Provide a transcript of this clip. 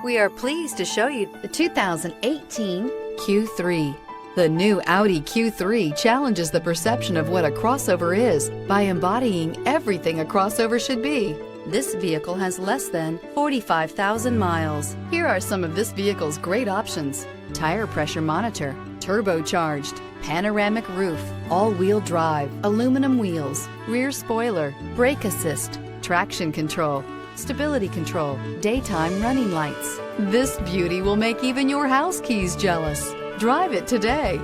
We are pleased to show you the 2018 Q3. The new Audi Q3 challenges the perception of what a crossover is by embodying everything a crossover should be. This vehicle has less than 45,000 miles. Here are some of this vehicle's great options: tire pressure monitor, turbocharged, panoramic roof, all-wheel drive, aluminum wheels, rear spoiler, brake assist, traction control, stability control, daytime running lights. This beauty will make even your house keys jealous. Drive it today.